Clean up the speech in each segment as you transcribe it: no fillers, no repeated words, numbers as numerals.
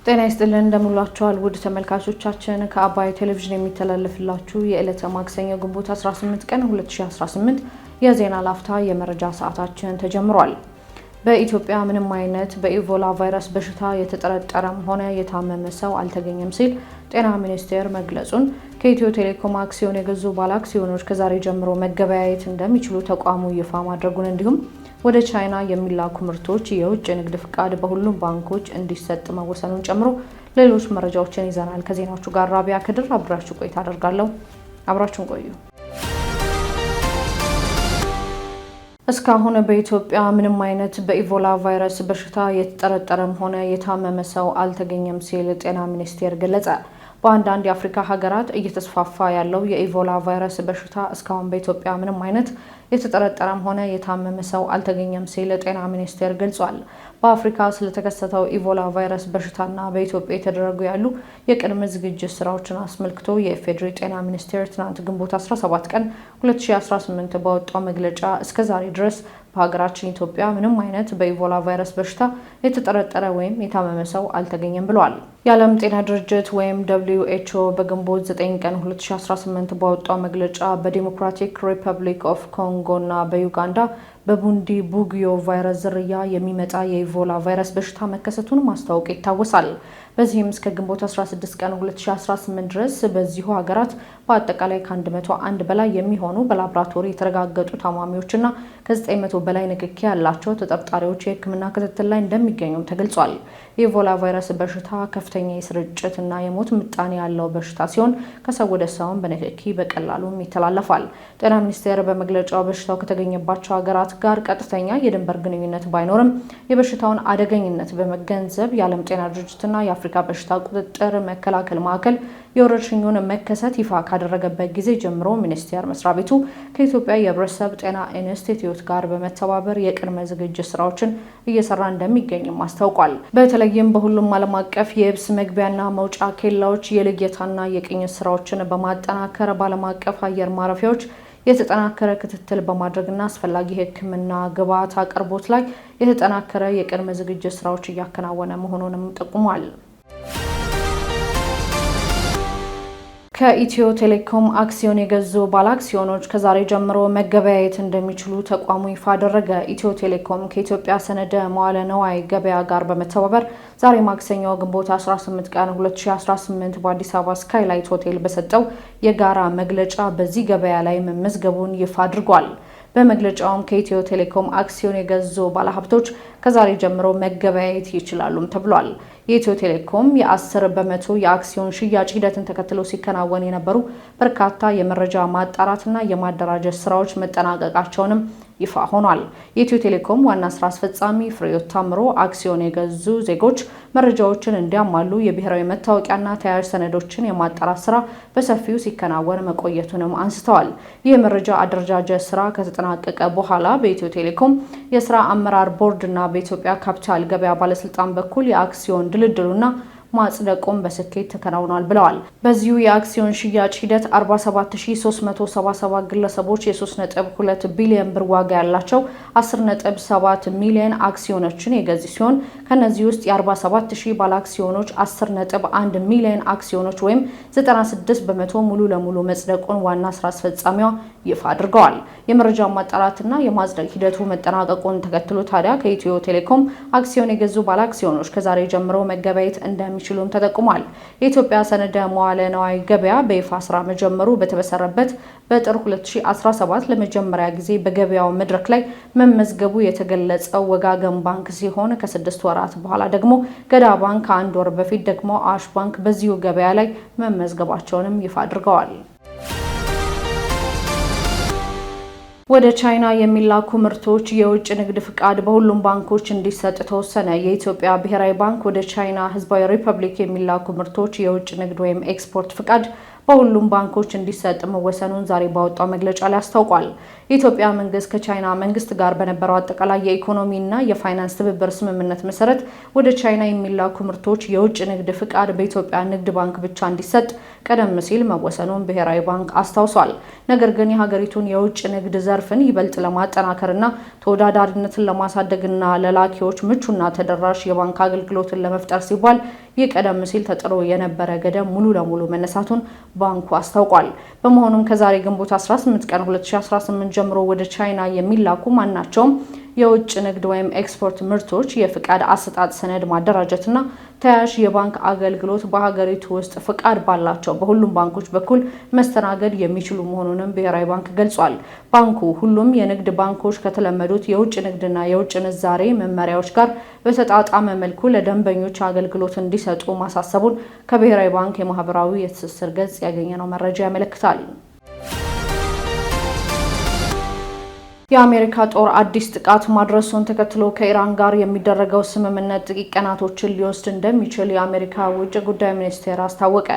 ጤና ይስጥልን እንደምላችኋል ውድ ተመልካቾቻችን ከአባይ ቴሌቪዥን የሚተላለፍላችሁ የዕለተ ማክሰኞ ግንቦት 18 ቀን 2018 የዜና ላፍታ የመረጃ ሰዓታችን ተጀምሯል። በኢትዮጵያ ምንም አይነት በኢቦላ ቫይረስ በሽታ የተጠረጠረም ሆነ የታመመ ሰው አልተገኘም ሲል ጤና ሚኒስቴር መግለጹን ከኢትዮ ቴሌኮም አክሲዮን የገዙ ባለአክሲዮኖች ከዛሬ ጀምሮ መገበያየት እንደሚችሉ ተቋሙ ይፋ ማድረጉን እንዲሁም ወደ ቻይና የሚላኩ ምርቶች የውጭ ንግድ ፍቃድ በሁሉም ባንኮች እንዲሰጥ መወሰኑን ጨምሮ ሌሎች መረጃዎችን ይዘናል። ከዜናዎቹ ጋር ራቢያ ከድር አብራችሁ ቆይታ አደርጋለሁ። አብራችሁን ቆዩ። እስካሁን በኢትዮጵያ ምንም አይነት በኢቦላ ቫይረስ በሽታ የተጠረጠረም ሆነ የታመመ ሰው አልተገኘም ሲል ጤና ሚኒስቴር ገለጸ። በአንዳንድ የአፍሪካ ሀገራት እየተስፋፋ ያለው የኢቦላ ቫይረስ በሽታ እስካሁን በኢትዮጵያ ምንም አይነት የተጠረጠረም ሆነ የታመመ ሰው አልተገኘም ሲል ጤና ሚኒስቴር ገልጿል። በአፍሪካ ስለተከሰተው ኢቦላ ቫይረስ በሽታና በኢትዮጵያ የተደረጉ ያሉ የቅድመ ዝግጅት ስራዎችን አስመልክቶ የኢፌዴሪ ጤና ሚኒስቴር ትናንት ግንቦት 17 ቀን 2018 ባወጣው መግለጫ እስከዛሬ ድረስ በሀገራችን ኢትዮጵያ ምንም አይነት በኢቦላ ቫይረስ በሽታ የተጠረጠረ ወይም የታመመ ሰው አልተገኘም ብሏል። የዓለም ጤና ድርጅት ወይም WHO በግንቦት 9 ቀን 2018 ባወጣው መግለጫ በዲሞክራቲክ ሪፐብሊክ ኦፍ ኮንጎ እና በዩጋንዳ በቡንዲ ቡጊዮ ቫይረስ ዝርያ የሚመጣ የኢቦላ ቫይረስ በሽታ መከሰቱን ማስታወቅ ይታወሳል። በዚህም እስከ ግንቦት 16 ቀን 2018 ድረስ በዚሁ ሀገራት በአጠቃላይ ከ101 በላይ የሚሆኑ በላቦራቶሪ የተረጋገጡ ታማሚዎችና ከ900 በላይ ንክኪ ያላቸው ተጠርጣሪዎች የሕክምና ክትትል ላይ እንደሚገኙም ተገልጿል። የኢቦላ ቫይረስ በሽታ ከፍተኛ የስርጭትና የሞት ምጣኔ ያለው በሽታ ሲሆን ከሰው ወደ ሰውን በንክኪ በቀላሉም ይተላለፋል። ጤና ሚኒስቴር በመግለጫው በሽታው ከተገኘባቸው ሀገራት ጋር ቀጥተኛ የድንበር ግንኙነት ባይኖርም የበሽታውን አደገኝነት በመገንዘብ የዓለም ጤና ድርጅትና የአፍሪካ በሽታ ቁጥጥር መከላከል ማዕከል የወረርሽኙን መከሰት ይፋ ካደረገበት ጊዜ ጀምሮ ሚኒስቴር መስሪያ ቤቱ ከኢትዮጵያ የህብረተሰብ ጤና ኢንስቲትዩት ጋር በመተባበር የቅድመ ዝግጅት ስራዎችን እየሰራ እንደሚገኝም አስታውቋል። በተለይም በሁሉም ዓለም አቀፍ የየብስ መግቢያና መውጫ ኬላዎች የልየታና የቅኝት ስራዎችን በማጠናከር በዓለም አቀፍ አየር ማረፊያዎች የተጠናከረ ክትትል በማድረግና አስፈላጊ የሕክምና ግብዓት አቅርቦት ላይ የተጠናከረ የቅድመ ዝግጅት ስራዎች እያከናወነ መሆኑንም ጠቁሟል። ከኢትዮ ቴሌኮም አክሲዮን የገዙ ባለአክሲዮኖች ከዛሬ ጀምሮ መገበያየት እንደሚችሉ ተቋሙ ይፋ አደረገ። ኢትዮ ቴሌኮም ከኢትዮጵያ ሰነደ መዋለ ነዋይ ገበያ ጋር በመተባበር ዛሬ ማክሰኞ ግንቦት 18 ቀን 2018 በአዲስ አበባ ስካይላይት ሆቴል በሰጠው የጋራ መግለጫ በዚህ ገበያ ላይ መመዝገቡን ይፋ አድርጓል። በመግለጫውም ከኢትዮ ቴሌኮም አክሲዮን የገዙ ባለሀብቶች ከዛሬ ጀምሮ መገበያየት ይችላሉም ተብሏል። የኢትዮ ቴሌኮም የ10 በመቶ የአክሲዮን ሽያጭ ሂደትን ተከትሎ ሲከናወን የነበሩ በርካታ የመረጃ ማጣራትና የማደራጀት ስራዎች መጠናቀቃቸውንም ይፋ ሆኗል። የኢትዮ ቴሌኮም ዋና ስራ አስፈጻሚ ፍሬሕይወት ታምሩ አክሲዮን የገዙ ዜጎች መረጃዎችን እንዲያሟሉ የብሔራዊ መታወቂያና ተያያዥ ሰነዶችን የማጣራት ስራ በሰፊው ሲከናወን መቆየቱንም አንስተዋል። ይህ የመረጃ አደረጃጀት ስራ ከተጠናቀቀ በኋላ በኢትዮ ቴሌኮም የስራ አመራር ቦርድና በኢትዮጵያ ካፒታል ገበያ ባለስልጣን በኩል የአክሲዮን ድልድሉና ማጽደቁም በስኬት ተከናውኗል ብለዋል። በዚሁ የአክሲዮን ሽያጭ ሂደት 47377 ግለሰቦች የ3.2 ቢሊዮን ብር ዋጋ ያላቸው 10.7 ሚሊዮን አክሲዮኖችን የገዙ ሲሆን ከነዚህ ውስጥ የ47000 ባለ አክሲዮኖች 10.1 ሚሊዮን አክሲዮኖች ወይም 96 በመቶ ሙሉ ለሙሉ መጽደቁን ዋና ስራ አስፈጻሚዋ ይፋ አድርገዋል። የመረጃ ማጣራትና የማጽደቅ ሂደቱ መጠናቀቁን ተከትሎ ታዲያ ከኢትዮ ቴሌኮም አክሲዮን የገዙ ባለ አክሲዮኖች ከዛሬ ጀምሮ መገበያየት እንደሚችሉም ተጠቁሟል። የኢትዮጵያ ሰነደ መዋለ ነዋይ ገበያ በይፋ ስራ መጀመሩ በተበሰረበት በጥር 2017 ለመጀመሪያ ጊዜ በገበያው መድረክ ላይ መመዝገቡ የተገለጸው ወጋገን ባንክ ሲሆን ከ6 ወራት በኋላ ደግሞ ገዳ ባንክ፣ ከአንድ ወር በፊት ደግሞ አዋሽ ባንክ በዚሁ ገበያ ላይ መመዝገባቸውንም ይፋ አድርገዋል። ወደ ቻይና የሚላኩ ምርቶች የውጭ ንግድ ፍቃድ በሁሉም ባንኮች እንዲሰጥ ተወሰነ። የኢትዮጵያ ብሔራዊ ባንክ ወደ ቻይና ሕዝባዊ ሪፐብሊክ የሚላኩ ምርቶች የውጭ ንግድ ወይም ኤክስፖርት ፍቃድ በሁሉም ባንኮች እንዲሰጥ መወሰኑን ዛሬ ባወጣው መግለጫ ላይ አስታውቋል። የኢትዮጵያ መንግስት ከቻይና መንግስት ጋር በነበረው አጠቃላይ የኢኮኖሚና የፋይናንስ ትብብር ስምምነት መሰረት ወደ ቻይና የሚላኩ ምርቶች የውጭ ንግድ ፍቃድ በኢትዮጵያ ንግድ ባንክ ብቻ እንዲሰጥ ቀደም ሲል መወሰኑን ብሔራዊ ባንክ አስታውሷል። ነገር ግን የሀገሪቱን የውጭ ንግድ ዘርፍን ይበልጥ ለማጠናከርና ተወዳዳሪነትን ለማሳደግና ለላኪዎች ምቹና ተደራሽ የባንክ አገልግሎትን ለመፍጠር ሲባል የቀደም ሲል ተጥሎ የነበረ ገደብ ሙሉ ለሙሉ መነሳቱን ባንኩ አስታውቋል። በመሆኑም ከዛሬ ግንቦት 18 ቀን 2018 ጀምሮ ወደ ቻይና የሚላኩ ማናቸውም የውጭ ንግድ ወይም ኤክስፖርት ምርቶች የፍቃድ አሰጣጥ ሰነድ ማደራጀትና ተያያዥ የባንክ አገልግሎት በሀገሪቱ ውስጥ ፍቃድ ባላቸው በሁሉም ባንኮች በኩል መስተናገድ የሚችሉ መሆኑንም ብሔራዊ ባንክ ገልጿል። ባንኩ ሁሉም የንግድ ባንኮች ከተለመዱት የውጭ ንግድና የውጭ ምንዛሬ መመሪያዎች ጋር በተጣጣመ መልኩ ለደንበኞች አገልግሎት እንዲሰጡ ማሳሰቡን ከብሔራዊ ባንክ የማህበራዊ የትስስር ገጽ ያገኘነው መረጃ ያመለክታል። የአሜሪካ ጦር አዲስ ጥቃት ማድረሱን ተከትሎ ከኢራን ጋር የሚደረገው ስምምነት ጥቂት ቀናቶችን ሊወስድ እንደሚችል የአሜሪካ ውጭ ጉዳይ ሚኒስቴር አስታወቀ።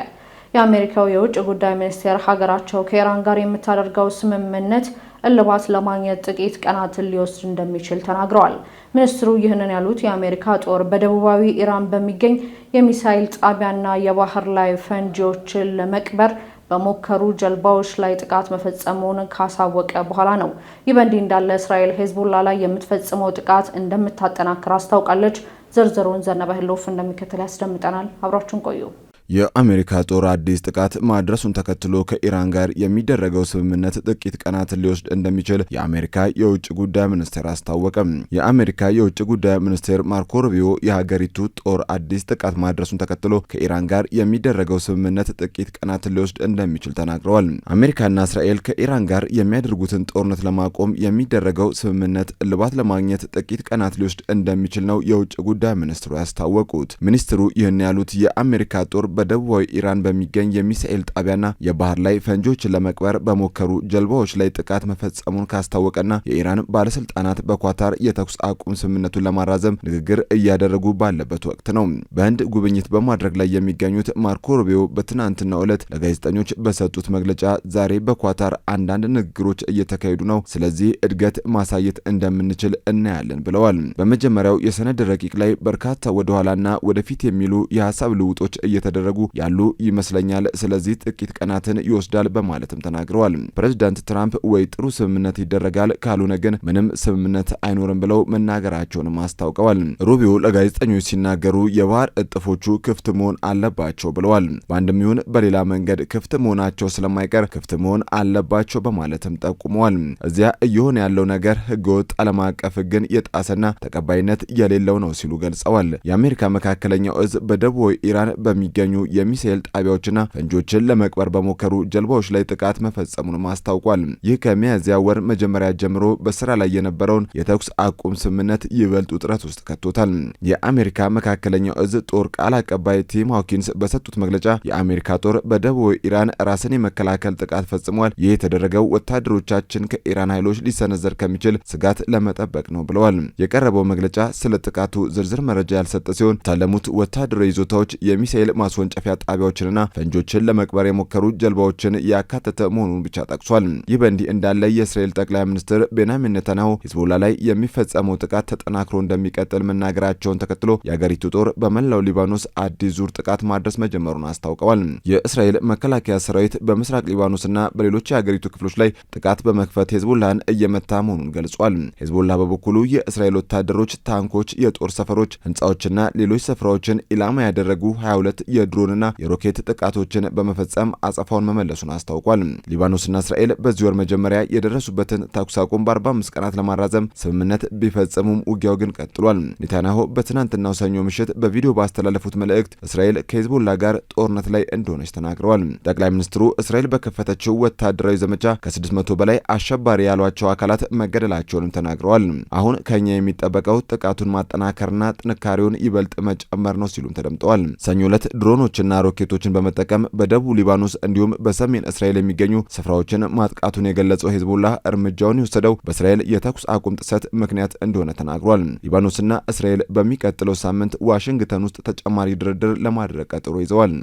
የአሜሪካው የውጭ ጉዳይ ሚኒስቴር ሀገራቸው ከኢራን ጋር የምታደርገው ስምምነት እልባት ለማግኘት ጥቂት ቀናትን ሊወስድ እንደሚችል ተናግረዋል። ሚኒስትሩ ይህንን ያሉት የአሜሪካ ጦር በደቡባዊ ኢራን በሚገኝ የሚሳኤል ጣቢያና የባህር ላይ ፈንጂዎችን ለመቅበር በሞከሩ ጀልባዎች ላይ ጥቃት መፈጸሙን ካሳወቀ በኋላ ነው። ይህ በእንዲህ እንዳለ እስራኤል ሄዝቦላ ላይ የምትፈጽመው ጥቃት እንደምታጠናክር አስታውቃለች። ዝርዝሩን ዘነበ ህልፍ እንደሚከተል ያስደምጠናል። አብራችሁን ቆዩ። የአሜሪካ ጦር አዲስ ጥቃት ማድረሱን ተከትሎ ከኢራን ጋር የሚደረገው ስምምነት ጥቂት ቀናትን ሊወስድ እንደሚችል የአሜሪካ የውጭ ጉዳይ ሚኒስቴር አስታወቀ። የአሜሪካ የውጭ ጉዳይ ሚኒስቴር ማርኮ ሩቢዮ የሀገሪቱ ጦር አዲስ ጥቃት ማድረሱን ተከትሎ ከኢራን ጋር የሚደረገው ስምምነት ጥቂት ቀናትን ሊወስድ እንደሚችል ተናግረዋል። አሜሪካና እስራኤል ከኢራን ጋር የሚያደርጉትን ጦርነት ለማቆም የሚደረገው ስምምነት እልባት ለማግኘት ጥቂት ቀናት ሊወስድ እንደሚችል ነው የውጭ ጉዳይ ሚኒስትሩ ያስታወቁት። ሚኒስትሩ ይህን ያሉት የአሜሪካ ጦር በደቡባዊ ኢራን በሚገኝ የሚሳኤል ጣቢያና የባህር ላይ ፈንጂዎችን ለመቅበር በሞከሩ ጀልባዎች ላይ ጥቃት መፈጸሙን ካስታወቀና የኢራን ባለስልጣናት በኳታር የተኩስ አቁም ስምምነቱን ለማራዘም ንግግር እያደረጉ ባለበት ወቅት ነው። በህንድ ጉብኝት በማድረግ ላይ የሚገኙት ማርኮ ሩቢዮ በትናንትናው ዕለት ለጋዜጠኞች በሰጡት መግለጫ ዛሬ በኳታር አንዳንድ ንግግሮች እየተካሄዱ ነው፣ ስለዚህ እድገት ማሳየት እንደምንችል እናያለን ብለዋል። በመጀመሪያው የሰነድ ረቂቅ ላይ በርካታ ወደኋላና ወደፊት የሚሉ የሀሳብ ልውጦች እየተደረጉ ያሉ ይመስለኛል፣ ስለዚህ ጥቂት ቀናትን ይወስዳል በማለትም ተናግረዋል። ፕሬዝዳንት ትራምፕ ወይ ጥሩ ስምምነት ይደረጋል ካልሆነ ግን ምንም ስምምነት አይኖርም ብለው መናገራቸውንም አስታውቀዋል። ሩቢዮ ለጋዜጠኞች ሲናገሩ የባህር እጥፎቹ ክፍት መሆን አለባቸው ብለዋል። በአንድም ይሁን በሌላ መንገድ ክፍት መሆናቸው ስለማይቀር ክፍት መሆን አለባቸው በማለትም ጠቁመዋል። እዚያ እየሆነ ያለው ነገር ህገወጥ ዓለም አቀፍ ህግን የጣሰና ተቀባይነት የሌለው ነው ሲሉ ገልጸዋል። የአሜሪካ መካከለኛው እዝ በደቡብ ኢራን በሚገኙ የሚሳኤል ጣቢያዎችና ፈንጂዎችን ለመቅበር በሞከሩ ጀልባዎች ላይ ጥቃት መፈጸሙን አስታውቋል። ይህ ከሚያዝያ ወር መጀመሪያ ጀምሮ በስራ ላይ የነበረውን የተኩስ አቁም ስምምነት ይበልጥ ውጥረት ውስጥ ከቶታል። የአሜሪካ መካከለኛው እዝ ጦር ቃል አቀባይ ቲም ሃውኪንስ በሰጡት መግለጫ የአሜሪካ ጦር በደቡብ ኢራን ራስን የመከላከል ጥቃት ፈጽሟል፣ ይህ የተደረገው ወታደሮቻችን ከኢራን ኃይሎች ሊሰነዘር ከሚችል ስጋት ለመጠበቅ ነው ብለዋል። የቀረበው መግለጫ ስለ ጥቃቱ ዝርዝር መረጃ ያልሰጠ ሲሆን ታለሙት ወታደራዊ ይዞታዎች የሚሳኤል ማስወንጨፊያ ጣቢያዎችንና ፈንጆችን ለመቅበር የሞከሩ ጀልባዎችን ያካተተ መሆኑን ብቻ ጠቅሷል። ይህ በእንዲህ እንዳለ የእስራኤል ጠቅላይ ሚኒስትር ቤንያሚን ኔታንያሁ ሂዝቦላ ላይ የሚፈጸመው ጥቃት ተጠናክሮ እንደሚቀጥል መናገራቸውን ተከትሎ የአገሪቱ ጦር በመላው ሊባኖስ አዲስ ዙር ጥቃት ማድረስ መጀመሩን አስታውቀዋል። የእስራኤል መከላከያ ሰራዊት በምስራቅ ሊባኖስና በሌሎች የአገሪቱ ክፍሎች ላይ ጥቃት በመክፈት ሂዝቦላን እየመታ መሆኑን ገልጿል። ሂዝቦላ በበኩሉ የእስራኤል ወታደሮች ታንኮች፣ የጦር ሰፈሮች፣ ህንጻዎችና ሌሎች ስፍራዎችን ኢላማ ያደረጉ 22 የድሮንና የሮኬት ጥቃቶችን በመፈጸም አጸፋውን መመለሱን አስታውቋል። ሊባኖስና እስራኤል በዚህ ወር መጀመሪያ የደረሱበትን ተኩስ አቁም በ45 ቀናት ለማራዘም ስምምነት ቢፈጽሙም ውጊያው ግን ቀጥሏል። ኔታንያሁ በትናንትናው ሰኞ ምሽት በቪዲዮ ባስተላለፉት መልእክት እስራኤል ከሂዝቦላ ጋር ጦርነት ላይ እንደሆነች ተናግረዋል። ጠቅላይ ሚኒስትሩ እስራኤል በከፈተችው ወታደራዊ ዘመቻ ከ600 በላይ አሸባሪ ያሏቸው አካላት መገደላቸውንም ተናግረዋል። አሁን ከኛ የሚጠበቀው ጥቃቱን ማጠናከርና ጥንካሬውን ይበልጥ መጨመር ነው ሲሉም ተደምጠዋል። ሰኞ ዕለት ድሮኖችና ሮኬቶችን በመጠቀም በደቡብ ሊባኖስ እንዲሁም በሰሜን እስራኤል የሚገኙ ስፍራዎችን ማጥቃቱን የገለጸው ሂዝቦላ እርምጃውን የወሰደው በእስራኤል የተኩስ አቁም ጥሰት ምክንያት እንደሆነ ተናግሯል። ሊባኖስና እስራኤል በሚቀጥለው ሳምንት ዋሽንግተን ውስጥ ተጨማሪ ድርድር ለማድረግ ቀጠሮ ይዘዋል።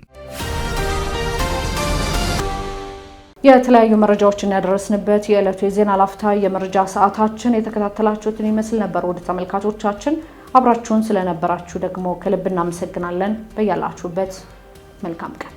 የተለያዩ መረጃዎችን ያደረስንበት የዕለቱ የዜና ላፍታ የመረጃ ሰዓታችን የተከታተላችሁትን ይመስል ነበር። ወደ ተመልካቾቻችን አብራችሁን ስለነበራችሁ ደግሞ ከልብ እናመሰግናለን። በያላችሁበት መልካም ቀን